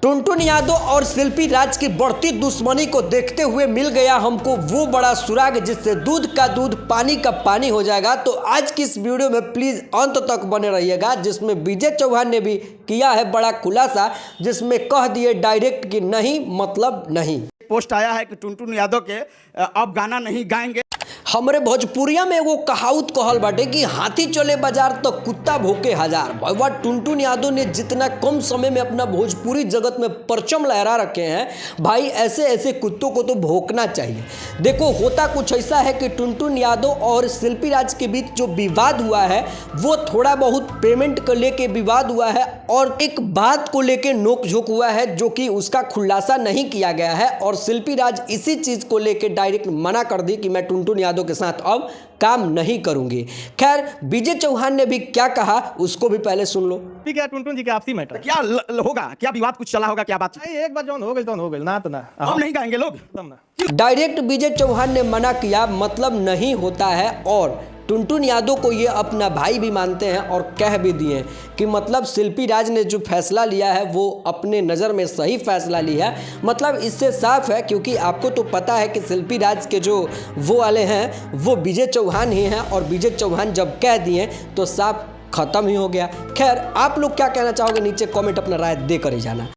टुनटुन यादव और शिल्पी राज की बढ़ती दुश्मनी को देखते हुए मिल गया हमको वो बड़ा सुराग जिससे दूध का दूध पानी का पानी हो जाएगा। तो आज की इस वीडियो में प्लीज़ अंत तक बने रहिएगा, जिसमें विजय चौहान ने भी किया है बड़ा खुलासा, जिसमें कह दिए डायरेक्ट कि नहीं मतलब नहीं। पोस्ट आया है कि टुनटुन यादव के अब गाना नहीं गाएंगे। हमरे भोजपुरिया में एगो कहावत कहल बाटे कि हाथी चले बाजार तो कुत्ता भोके हजार। भैया टुनटुन यादव ने जितना कम समय में अपना भोजपुरी जगत में परचम लहरा रखे हैं, भाई ऐसे ऐसे कुत्तों को तो भोंकना चाहिए। देखो होता कुछ ऐसा है कि टुनटुन यादव और शिल्पी राज के बीच जो विवाद हुआ है वो थोड़ा बहुत पेमेंट को लेके विवाद हुआ है और एक बात को लेके नोक झोंक हुआ है जो कि उसका खुलासा नहीं किया गया है। और शिल्पी राज इसी चीज़ को लेके डायरेक्ट मना कर दी कि मैं टुनटुन यादव के साथ अब काम नहीं करूंगी। खैर विजय चौहान ने भी क्या कहा उसको भी पहले सुन लो। ठीक है, टुनटुन जी के आपसी मैटर क्या होगा, क्या विवाद कुछ चला होगा, क्या बात? एक बार जो हो गई ना तो ना अब नहीं गाएंगे लोग। डायरेक्ट विजय चौहान ने मना किया, मतलब नहीं होता है। और टुनटुन यादव को ये अपना भाई भी मानते हैं और कह भी दिए कि मतलब शिल्पी राज ने जो फैसला लिया है वो अपने नज़र में सही फैसला लिया है। मतलब इससे साफ है, क्योंकि आपको तो पता है कि शिल्पी राज के जो वो वाले हैं वो विजय चौहान ही हैं और विजय चौहान जब कह दिए तो साफ खत्म ही हो गया। खैर आप लोग क्या कहना चाहोगे नीचे कमेंट अपना राय दे कर ही जाना।